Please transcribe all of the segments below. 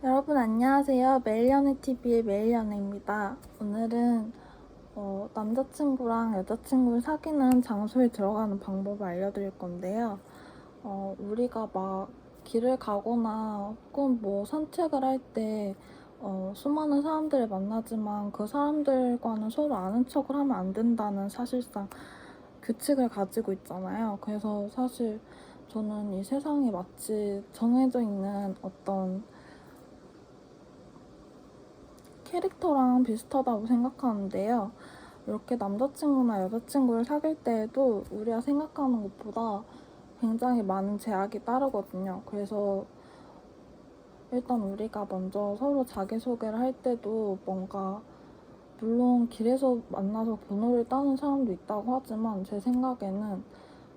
여러분 안녕하세요. 매일연애TV의 매일연애입니다. 오늘은 남자친구랑 여자친구를 사귀는 장소에 들어가는 방법을 알려드릴 건데요. 우리가 막 길을 가거나 혹은 뭐 산책을 할 때 수많은 사람들을 만나지만 그 사람들과는 서로 아는 척을 하면 안 된다는 사실상 규칙을 가지고 있잖아요. 그래서 사실 저는 이 세상에 마치 정해져 있는 어떤 캐릭터랑 비슷하다고 생각하는데요. 이렇게 남자친구나 여자친구를 사귈 때에도 우리가 생각하는 것보다 굉장히 많은 제약이 따르거든요. 그래서 일단 우리가 먼저 서로 자기소개를 할 때도 뭔가 물론 길에서 만나서 번호를 따는 사람도 있다고 하지만 제 생각에는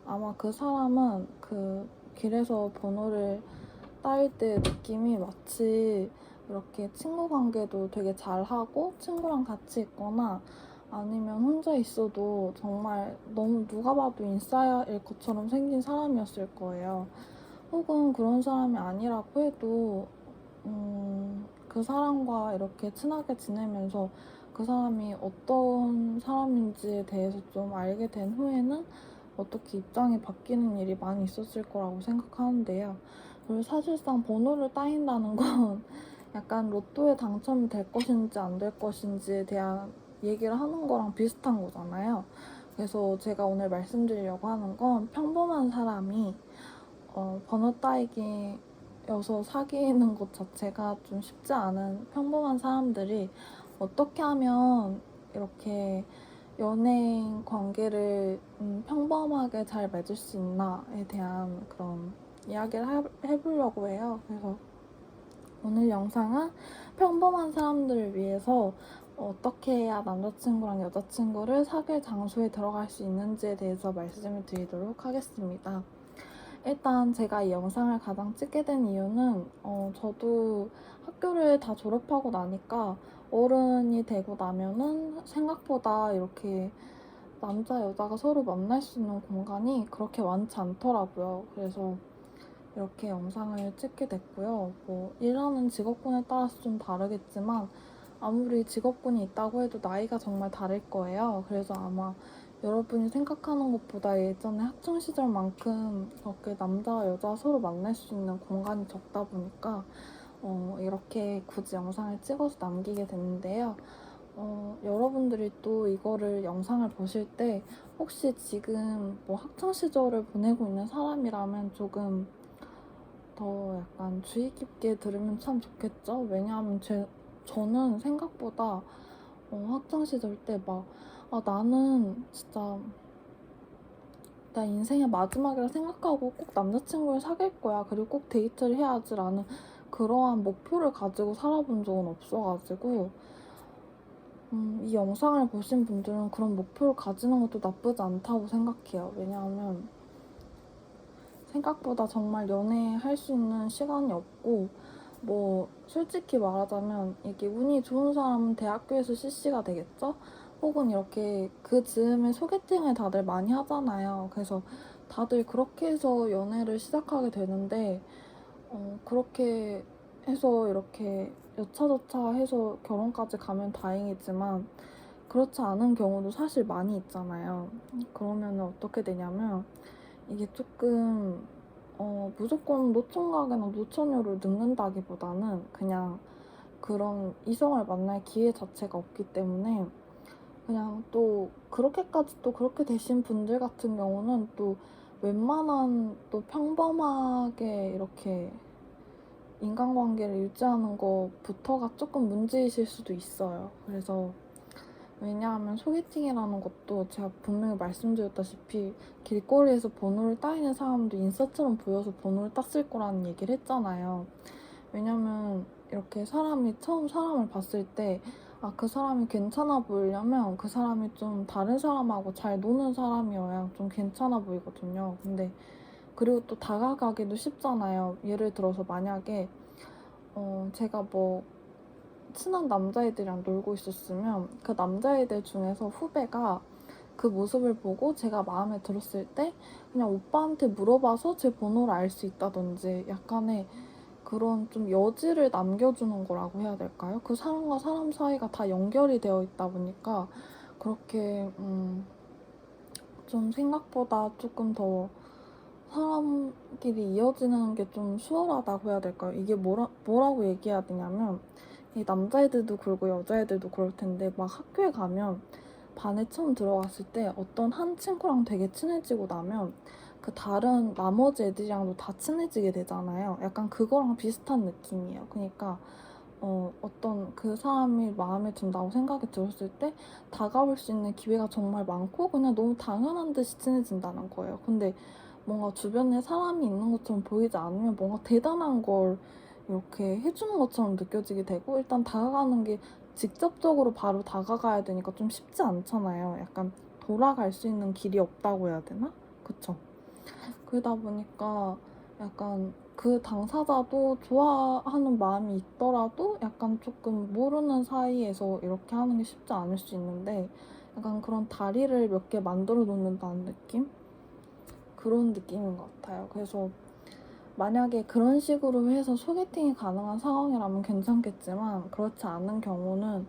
아마 그 사람은 그 길에서 번호를 따일 때 느낌이 마치 이렇게 친구 관계도 되게 잘하고 친구랑 같이 있거나 아니면 혼자 있어도 정말 너무 누가 봐도 인싸일 것처럼 생긴 사람이었을 거예요. 혹은 그런 사람이 아니라고 해도 그 사람과 이렇게 친하게 지내면서 그 사람이 어떤 사람인지에 대해서 좀 알게 된 후에는 어떻게 입장이 바뀌는 일이 많이 있었을 거라고 생각하는데요. 그리고 사실상 번호를 따인다는 건 약간 로또에 당첨이 될 것인지 안 될 것인지에 대한 얘기를 하는 거랑 비슷한 거잖아요. 그래서 제가 오늘 말씀드리려고 하는 건 평범한 사람이 번호 따이기여서 사귀는 것 자체가 좀 쉽지 않은 평범한 사람들이 어떻게 하면 이렇게 연예인 관계를 평범하게 잘 맺을 수 있나에 대한 그런 이야기를 해보려고 해요. 그래서 오늘 영상은 평범한 사람들을 위해서 어떻게 해야 남자친구랑 여자친구를 사귈 장소에 들어갈 수 있는지에 대해서 말씀을 드리도록 하겠습니다. 일단 제가 이 영상을 가장 찍게 된 이유는 저도 학교를 다 졸업하고 나니까 어른이 되고 나면은 생각보다 이렇게 남자 여자가 서로 만날 수 있는 공간이 그렇게 많지 않더라고요. 그래서 이렇게 영상을 찍게 됐고요. 뭐 일하는 직업군에 따라서 좀 다르겠지만 아무리 직업군이 있다고 해도 나이가 정말 다를 거예요. 그래서 아마 여러분이 생각하는 것보다 예전에 학창 시절만큼 그렇게 남자 여자 서로 만날 수 있는 공간이 적다 보니까 이렇게 굳이 영상을 찍어서 남기게 됐는데요. 여러분들이 또 이거를 영상을 보실 때 혹시 지금 뭐 학창 시절을 보내고 있는 사람이라면 조금 더 약간 주의 깊게 들으면 참 좋겠죠? 왜냐하면 저는 생각보다 학창 시절 때 막 나는 진짜 나 인생의 마지막이라 생각하고 꼭 남자친구를 사귈 거야. 그리고 꼭 데이트를 해야지라는 그러한 목표를 가지고 살아본 적은 없어가지고 이 영상을 보신 분들은 그런 목표를 가지는 것도 나쁘지 않다고 생각해요. 왜냐하면 생각보다 정말 연애할 수 있는 시간이 없고 뭐 솔직히 말하자면 이게 운이 좋은 사람은 대학교에서 CC가 되겠죠? 혹은 이렇게 그 즈음에 소개팅을 다들 많이 하잖아요. 그래서 다들 그렇게 해서 연애를 시작하게 되는데 그렇게 해서 이렇게 여차저차 해서 결혼까지 가면 다행이지만 그렇지 않은 경우도 사실 많이 있잖아요. 그러면 어떻게 되냐면 이게 조금 무조건 노총각이나 노처녀를 늙는다기보다는 그냥 그런 이성을 만날 기회 자체가 없기 때문에 그냥 또 그렇게까지 또 그렇게 되신 분들 같은 경우는 또 웬만한 또 평범하게 이렇게 인간관계를 유지하는 것부터가 조금 문제이실 수도 있어요. 그래서 왜냐하면 소개팅이라는 것도 제가 분명히 말씀드렸다시피 길거리에서 번호를 따이는 사람도 인싸처럼 보여서 번호를 땄을 거라는 얘기를 했잖아요. 왜냐면 이렇게 사람이 처음 사람을 봤을 때 그 사람이 괜찮아 보이려면 그 사람이 좀 다른 사람하고 잘 노는 사람이어야 좀 괜찮아 보이거든요. 근데 그리고 또 다가가기도 쉽잖아요. 예를 들어서 만약에 제가 뭐 친한 남자애들이랑 놀고 있었으면 그 남자애들 중에서 후배가 그 모습을 보고 제가 마음에 들었을 때 그냥 오빠한테 물어봐서 제 번호를 알 수 있다든지 약간의 그런 좀 여지를 남겨주는 거라고 해야 될까요? 그 사람과 사람 사이가 다 연결이 되어 있다 보니까 그렇게 좀 생각보다 조금 더 사람끼리 이어지는 게 좀 수월하다고 해야 될까요? 이게 뭐라고 얘기해야 되냐면 이 남자애들도 그러고 여자애들도 그럴 텐데 막 학교에 가면 반에 처음 들어갔을 때 어떤 한 친구랑 되게 친해지고 나면 그 다른 나머지 애들이랑도 다 친해지게 되잖아요. 약간 그거랑 비슷한 느낌이에요. 그러니까 어떤 그 사람이 마음에 든다고 생각이 들었을 때 다가올 수 있는 기회가 정말 많고 그냥 너무 당연한 듯이 친해진다는 거예요. 근데 뭔가 주변에 사람이 있는 것처럼 보이지 않으면 뭔가 대단한 걸 이렇게 해주는 것처럼 느껴지게 되고 일단 다가가는 게 직접적으로 바로 다가가야 되니까 좀 쉽지 않잖아요. 약간 돌아갈 수 있는 길이 없다고 해야 되나? 그쵸? 그러다 보니까 약간 그 당사자도 좋아하는 마음이 있더라도 약간 조금 모르는 사이에서 이렇게 하는 게 쉽지 않을 수 있는데 약간 그런 다리를 몇 개 만들어 놓는다는 느낌? 그런 느낌인 것 같아요. 그래서 만약에 그런 식으로 해서 소개팅이 가능한 상황이라면 괜찮겠지만 그렇지 않은 경우는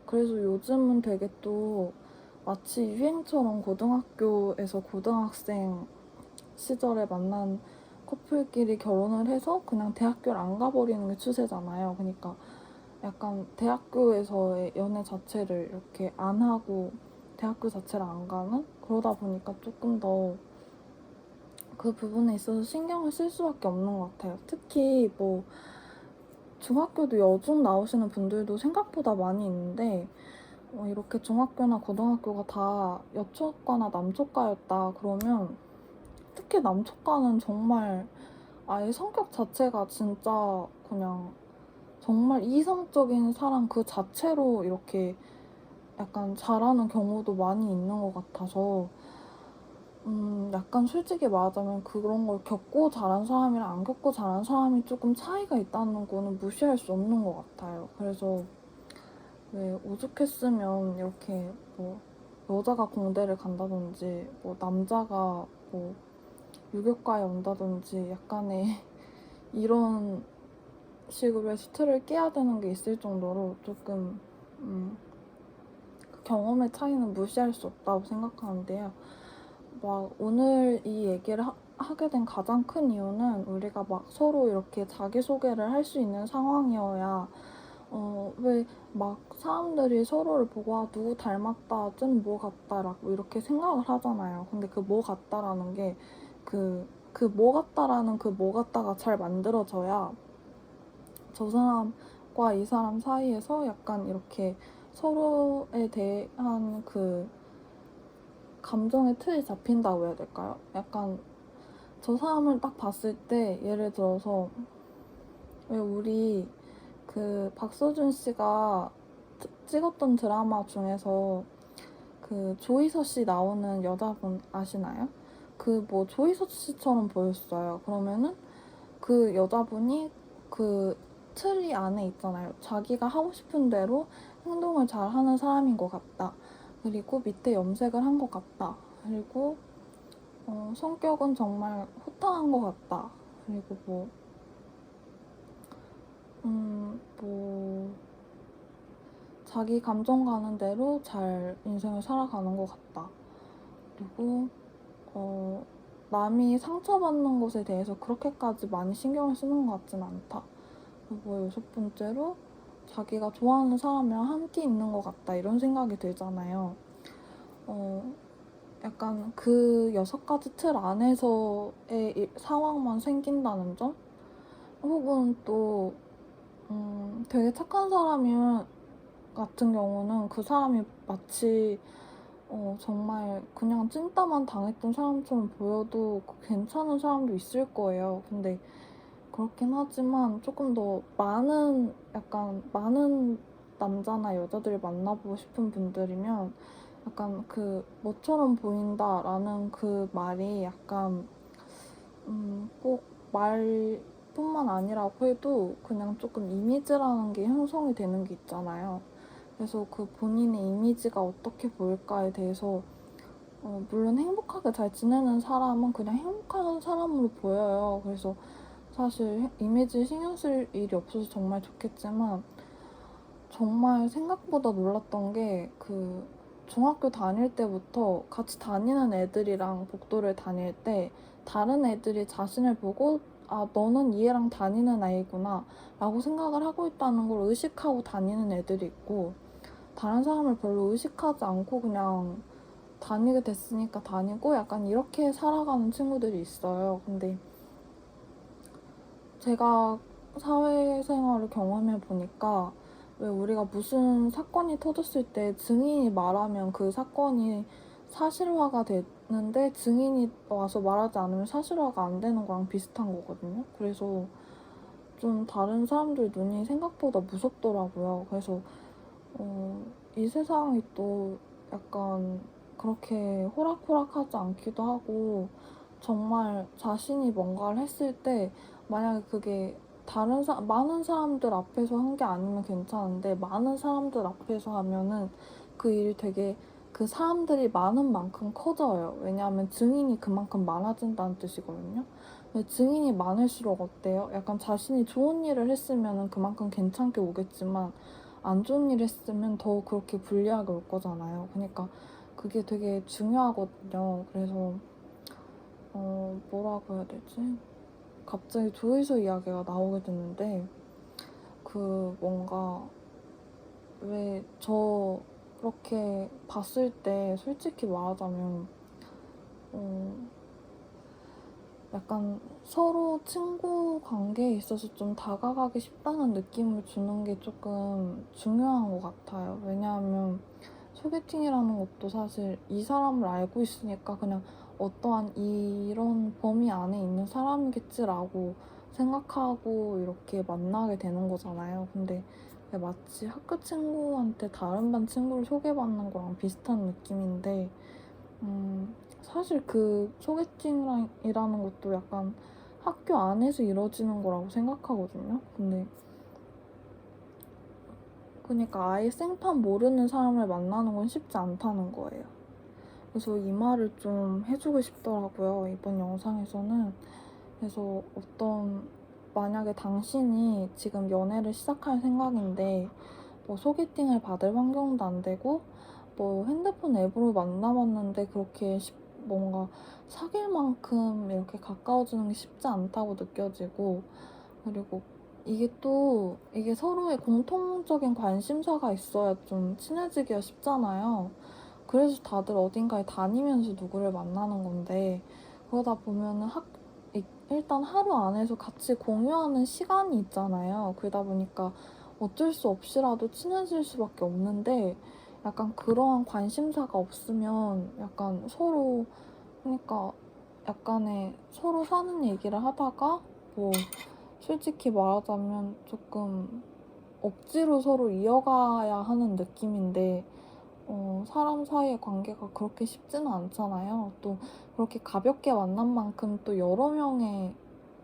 그래서 요즘은 되게 또 마치 유행처럼 고등학교에서 고등학생 시절에 만난 커플끼리 결혼을 해서 그냥 대학교를 안 가버리는 게 추세잖아요. 그러니까 약간 대학교에서의 연애 자체를 이렇게 안 하고 대학교 자체를 안 가는? 그러다 보니까 조금 더 그 부분에 있어서 신경을 쓸 수밖에 없는 것 같아요. 특히 뭐 중학교도 여중 나오시는 분들도 생각보다 많이 있는데 이렇게 중학교나 고등학교가 다 여초과나 남초과였다 그러면 특히 남초과는 정말 아예 성격 자체가 진짜 그냥 정말 이성적인 사람 그 자체로 이렇게 약간 잘하는 경우도 많이 있는 것 같아서 약간 솔직히 말하자면 그런 걸 겪고 자란 사람이랑 안 겪고 자란 사람이 조금 차이가 있다는 거는 무시할 수 없는 것 같아요. 그래서 왜 오죽했으면 이렇게 뭐 여자가 공대를 간다든지 뭐 남자가 뭐 유교과에 온다든지 약간의 이런 식으로 해서 틀을 깨야 되는 게 있을 정도로 조금 그 경험의 차이는 무시할 수 없다고 생각하는데요. 막 오늘 이 얘기를 하게 된 가장 큰 이유는 우리가 막 서로 이렇게 자기소개를 할 수 있는 상황이어야 왜 막 사람들이 서로를 보고 아 누구 닮았다 좀 뭐 같다라고 이렇게 생각을 하잖아요. 근데 그 뭐 같다라는 게 그 뭐 같다라는 그 뭐 같다가 잘 만들어져야 저 사람과 이 사람 사이에서 약간 이렇게 서로에 대한 그 감정의 틀이 잡힌다고 해야 될까요? 약간 저 사람을 딱 봤을 때 예를 들어서 왜 우리 그 박서준 씨가 찍었던 드라마 중에서 그 조이서 씨 나오는 여자분 아시나요? 그 뭐 조이서 씨처럼 보였어요. 그러면은 그 여자분이 그 틀이 안에 있잖아요. 자기가 하고 싶은 대로 행동을 잘 하는 사람인 것 같다. 그리고 밑에 염색을 한 것 같다. 그리고 성격은 정말 호탕한 것 같다. 그리고 뭐, 자기 감정 가는 대로 잘 인생을 살아가는 것 같다. 그리고, 남이 상처받는 것에 대해서 그렇게까지 많이 신경을 쓰는 것 같진 않다. 그리고 여섯 번째로, 자기가 좋아하는 사람이랑 함께 있는 것 같다. 이런 생각이 들잖아요. 약간 그 여섯 가지 틀 안에서의 상황만 생긴다는 점? 혹은 또 되게 착한 사람이 같은 경우는 그 사람이 마치 정말 그냥 찐따만 당했던 사람처럼 보여도 괜찮은 사람도 있을 거예요. 근데 그렇긴 하지만 조금 더 약간 많은 남자나 여자들을 만나보고 싶은 분들이면 약간 그 뭐처럼 보인다라는 그 말이 약간 꼭 말뿐만 아니라고 해도 그냥 조금 이미지라는 게 형성이 되는 게 있잖아요. 그래서 그 본인의 이미지가 어떻게 보일까에 대해서 물론 행복하게 잘 지내는 사람은 그냥 행복한 사람으로 보여요. 그래서 사실 이미지 신경 쓸 일이 없어서 정말 좋겠지만 정말 생각보다 놀랐던 게 중학교 다닐 때부터 같이 다니는 애들이랑 복도를 다닐 때 다른 애들이 자신을 보고 아, 너는 이 애랑 다니는 아이구나 라고 생각을 하고 있다는 걸 의식하고 다니는 애들이 있고 다른 사람을 별로 의식하지 않고 그냥 다니게 됐으니까 다니고 약간 이렇게 살아가는 친구들이 있어요. 근데 제가 사회생활을 경험해 보니까 왜 우리가 무슨 사건이 터졌을 때 증인이 말하면 그 사건이 사실화가 되는데 증인이 와서 말하지 않으면 사실화가 안 되는 거랑 비슷한 거거든요. 그래서 좀 다른 사람들 눈이 생각보다 무섭더라고요. 그래서 이 세상이 또 약간 그렇게 호락호락하지 않기도 하고 정말 자신이 뭔가를 했을 때 만약에 그게 많은 사람들 앞에서 한 게 아니면 괜찮은데 많은 사람들 앞에서 하면은 그 일이 되게 그 사람들이 많은 만큼 커져요. 왜냐하면 증인이 그만큼 많아진다는 뜻이거든요. 근데 증인이 많을수록 어때요? 약간 자신이 좋은 일을 했으면 그만큼 괜찮게 오겠지만 안 좋은 일 했으면 더 그렇게 불리하게 올 거잖아요. 그러니까 그게 되게 중요하거든요. 그래서 뭐라고 해야 되지? 갑자기 조이소 이야기가 나오게 됐는데 뭔가 왜 그렇게 봤을 때 솔직히 말하자면 어, 약간 서로 친구 관계에 있어서 좀 다가가기 쉽다는 느낌을 주는 게 조금 중요한 것 같아요. 왜냐하면 소개팅이라는 것도 사실 이 사람을 알고 있으니까 그냥 어떠한 이런 범위 안에 있는 사람이겠지라고 생각하고 이렇게 만나게 되는 거잖아요. 근데 마치 학교 친구한테 다른 반 친구를 소개받는 거랑 비슷한 느낌인데 사실 소개팅이라는 것도 약간 학교 안에서 이루어지는 거라고 생각하거든요. 근데 그러니까 아예 생판 모르는 사람을 만나는 건 쉽지 않다는 거예요. 그래서 이 말을 좀 해주고 싶더라고요, 이번 영상에서는. 그래서 만약에 당신이 지금 연애를 시작할 생각인데 뭐 소개팅을 받을 환경도 안 되고 뭐 핸드폰 앱으로 만나봤는데 그렇게 뭔가 사귈 만큼 이렇게 가까워지는 게 쉽지 않다고 느껴지고 그리고 이게 서로의 공통적인 관심사가 있어야 좀 친해지기가 쉽잖아요. 그래서 다들 어딘가에 다니면서 누구를 만나는 건데 그러다 보면은 일단 하루 안에서 같이 공유하는 시간이 있잖아요. 그러다 보니까 어쩔 수 없이라도 친해질 수밖에 없는데 약간 그러한 관심사가 없으면 약간 그러니까 약간의 서로 사는 얘기를 하다가 뭐 솔직히 말하자면 조금 억지로 서로 이어가야 하는 느낌인데 사람 사이의 관계가 그렇게 쉽지는 않잖아요. 또 그렇게 가볍게 만난 만큼 또 여러 명의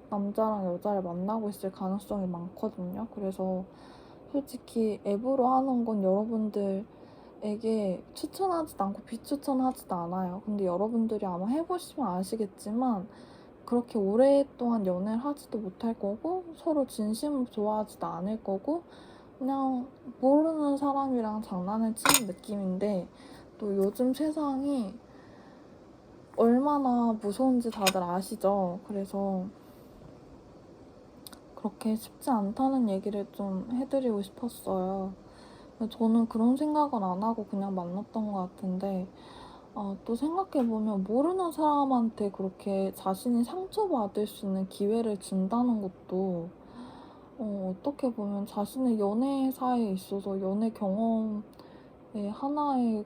남자랑 여자를 만나고 있을 가능성이 많거든요. 그래서 솔직히 앱으로 하는 건 여러분들에게 추천하지도 않고 비추천하지도 않아요. 근데 여러분들이 아마 해보시면 아시겠지만 그렇게 오랫동안 연애를 하지도 못할 거고 서로 진심으로 좋아하지도 않을 거고 그냥 모르는 사람이랑 장난을 치는 느낌인데 또 요즘 세상이 얼마나 무서운지 다들 아시죠? 그래서 그렇게 쉽지 않다는 얘기를 좀 해드리고 싶었어요. 저는 그런 생각은 안 하고 그냥 만났던 것 같은데 또 생각해보면 모르는 사람한테 그렇게 자신이 상처받을 수 있는 기회를 준다는 것도 어떻게 보면 자신의 연애사에 있어서 연애 경험의 하나의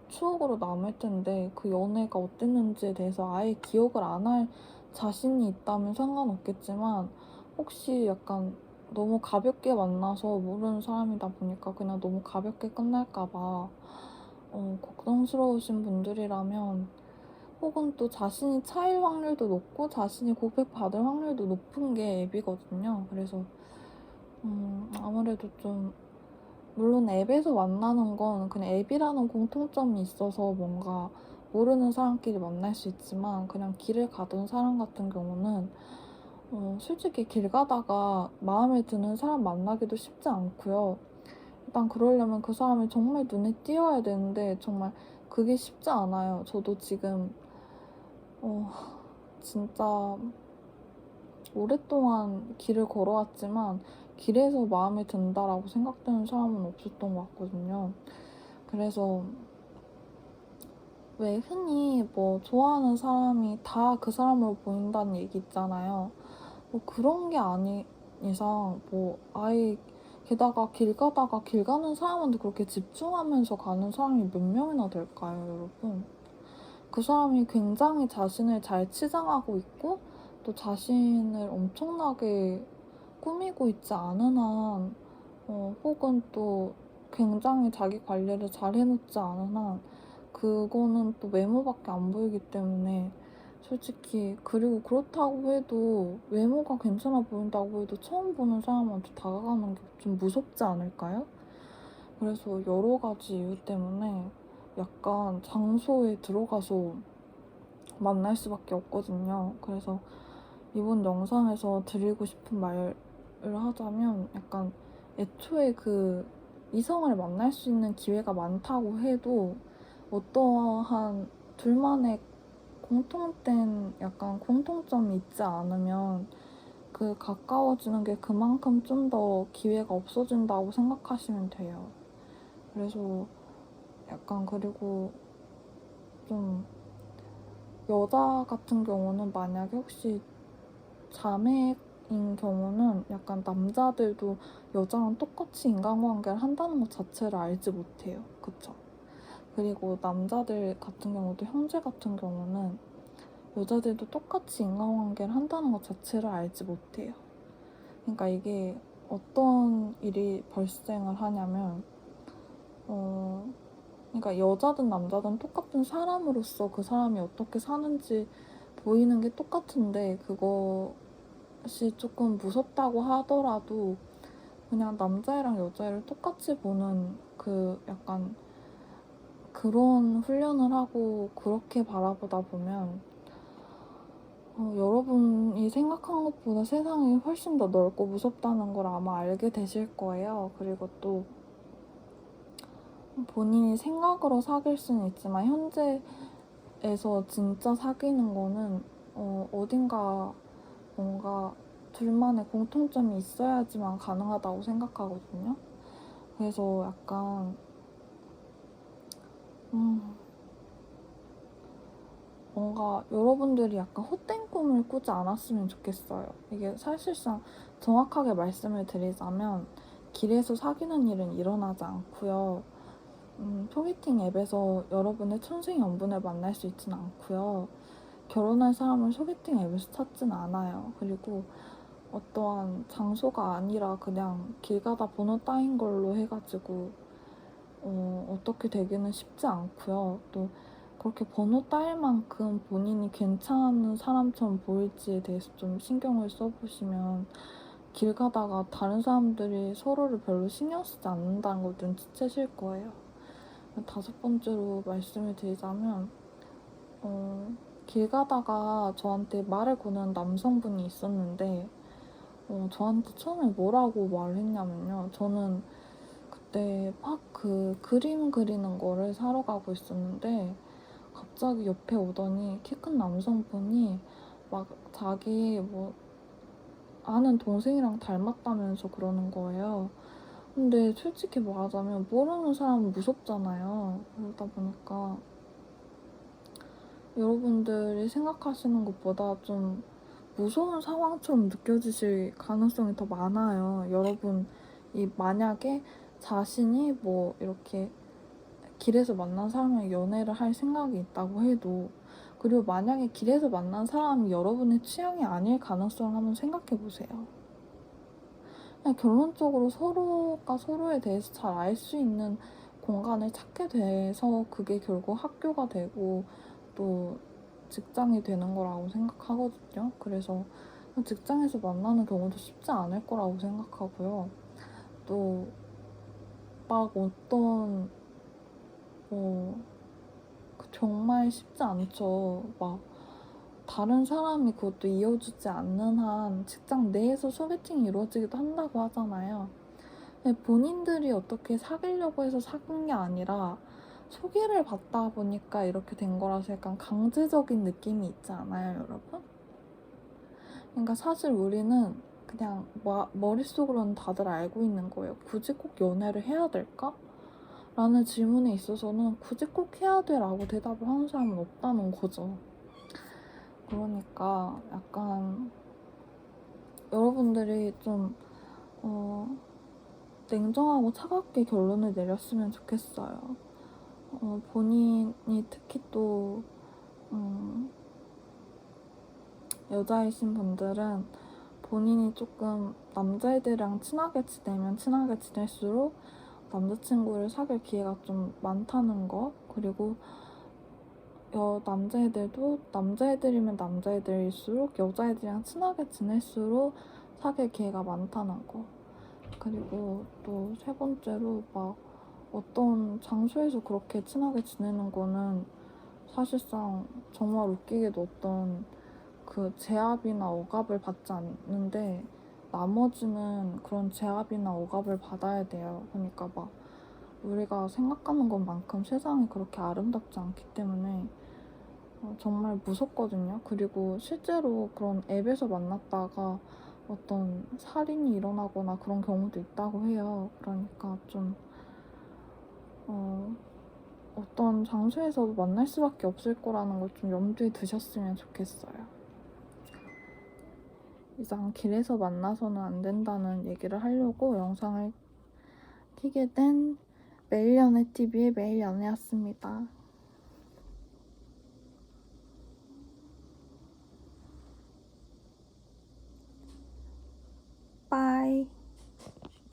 추억으로 남을 텐데 그 연애가 어땠는지에 대해서 아예 기억을 안 할 자신이 있다면 상관없겠지만 혹시 약간 너무 가볍게 만나서 모르는 사람이다 보니까 그냥 너무 가볍게 끝날까봐 걱정스러우신 분들이라면 혹은 또 자신이 차일 확률도 높고 자신이 고백받을 확률도 높은 게 앱이거든요. 그래서 아무래도 좀 물론 앱에서 만나는 건 그냥 앱이라는 공통점이 있어서 뭔가 모르는 사람끼리 만날 수 있지만 그냥 길을 가던 사람 같은 경우는 솔직히 길 가다가 마음에 드는 사람 만나기도 쉽지 않고요. 일단 그러려면 그 사람이 정말 눈에 띄어야 되는데 정말 그게 쉽지 않아요. 저도 지금 어 진짜 오랫동안 길을 걸어왔지만 길에서 마음에 든다라고 생각되는 사람은 없었던 것 같거든요. 그래서 왜 흔히 뭐 좋아하는 사람이 다 그 사람으로 보인다는 얘기 있잖아요. 뭐 그런 게 아닌 이상 뭐 아예 게다가 길 가다가 길 가는 사람한테 그렇게 집중하면서 가는 사람이 몇 명이나 될까요, 여러분? 그 사람이 굉장히 자신을 잘 치장하고 있고 또 자신을 엄청나게 꾸미고 있지 않은 한 혹은 또 굉장히 자기 관리를 잘 해놓지 않은 한 그거는 또 외모밖에 안 보이기 때문에 솔직히 그리고 그렇다고 해도 외모가 괜찮아 보인다고 해도 처음 보는 사람한테 다가가는 게 좀 무섭지 않을까요? 그래서 여러 가지 이유 때문에 약간 장소에 들어가서 만날 수밖에 없거든요. 그래서 이번 영상에서 드리고 싶은 말을 하자면 약간 애초에 그 이성을 만날 수 있는 기회가 많다고 해도 어떠한 둘만의 공통된 약간 공통점이 있지 않으면 그 가까워지는 게 그만큼 좀 더 기회가 없어진다고 생각하시면 돼요. 그래서 약간 그리고 좀 여자 같은 경우는 만약에 혹시 자매인 경우는 약간 남자들도 여자랑 똑같이 인간관계를 한다는 것 자체를 알지 못해요. 그쵸? 그리고 남자들 같은 경우도 형제 같은 경우는 여자들도 똑같이 인간관계를 한다는 것 자체를 알지 못해요. 그러니까 이게 어떤 일이 발생을 하냐면 그러니까 여자든 남자든 똑같은 사람으로서 그 사람이 어떻게 사는지 보이는 게 똑같은데 그것이 조금 무섭다고 하더라도 그냥 남자애랑 여자애를 똑같이 보는 그 약간 그런 훈련을 하고 그렇게 바라보다 보면 여러분이 생각한 것보다 세상이 훨씬 더 넓고 무섭다는 걸 아마 알게 되실 거예요. 그리고 또 본인이 생각으로 사귈 수는 있지만 현재에서 진짜 사귀는 거는 어딘가 뭔가 둘만의 공통점이 있어야지만 가능하다고 생각하거든요. 그래서 약간 뭔가 여러분들이 약간 헛된 꿈을 꾸지 않았으면 좋겠어요. 이게 사실상 정확하게 말씀을 드리자면 길에서 사귀는 일은 일어나지 않고요. 소개팅 앱에서 여러분의 천생연분을 만날 수 있진 않고요. 결혼할 사람을 소개팅 앱에서 찾진 않아요. 그리고 어떠한 장소가 아니라 그냥 길 가다 번호 따인 걸로 해가지고 어떻게 되기는 쉽지 않고요. 또 그렇게 번호 따일 만큼 본인이 괜찮은 사람처럼 보일지에 대해서 좀 신경을 써보시면 길 가다가 다른 사람들이 서로를 별로 신경 쓰지 않는다는 걸 눈치채실 거예요. 다섯 번째로 말씀을 드리자면 길 가다가 저한테 말을 거는 남성분이 있었는데 저한테 처음에 뭐라고 말을 했냐면요. 저는 그때 막 그 그림 그리는 거를 사러 가고 있었는데 갑자기 옆에 오더니 키 큰 남성분이 막 자기 뭐 아는 동생이랑 닮았다면서 그러는 거예요. 근데 솔직히 말하자면 모르는 사람은 무섭잖아요. 그러다 보니까 여러분들이 생각하시는 것보다 좀 무서운 상황처럼 느껴지실 가능성이 더 많아요. 여러분이 만약에 자신이 뭐 이렇게 길에서 만난 사람이랑 연애를 할 생각이 있다고 해도 그리고 만약에 길에서 만난 사람이 여러분의 취향이 아닐 가능성을 한번 생각해 보세요. 그냥 결론적으로 서로가 서로에 대해서 잘 알 수 있는 공간을 찾게 돼서 그게 결국 학교가 되고 또 직장이 되는 거라고 생각하거든요. 그래서 직장에서 만나는 경우도 쉽지 않을 거라고 생각하고요. 또 막 어떤 정말 쉽지 않죠. 막 다른 사람이 그것도 이어주지 않는 한 직장 내에서 소개팅이 이루어지기도 한다고 하잖아요. 근데 본인들이 어떻게 사귀려고 해서 사귄 게 아니라 소개를 받다 보니까 이렇게 된 거라서 약간 강제적인 느낌이 있지 않아요, 여러분? 그러니까 사실 우리는 그냥 머릿속으로는 다들 알고 있는 거예요. 굳이 꼭 연애를 해야 될까? 라는 질문에 있어서는 굳이 꼭 해야 돼 라고 대답을 하는 사람은 없다는 거죠. 그러니까 약간 여러분들이 좀 냉정하고 차갑게 결론을 내렸으면 좋겠어요. 본인이 특히 또 여자이신 분들은 본인이 조금 남자애들이랑 친하게 지내면 친하게 지낼수록 남자친구를 사귈 기회가 좀 많다는 거, 그리고 남자애들도 남자애들이면 남자애들일수록 여자애들이랑 친하게 지낼수록 사귈 기회가 많다는 거. 그리고 또 세 번째로 막 어떤 장소에서 그렇게 친하게 지내는 거는 사실상 정말 웃기게도 어떤 그 제압이나 억압을 받지 않는데 나머지는 그런 제압이나 억압을 받아야 돼요. 그러니까 막 우리가 생각하는 것만큼 세상이 그렇게 아름답지 않기 때문에 정말 무섭거든요. 그리고 실제로 그런 앱에서 만났다가 어떤 살인이 일어나거나 그런 경우도 있다고 해요. 그러니까 좀 어떤 장소에서 만날 수밖에 없을 거라는 걸 좀 염두에 두셨으면 좋겠어요. 이상 길에서 만나서는 안 된다는 얘기를 하려고 영상을 켜게 된 매일연애TV의 매일연애였습니다.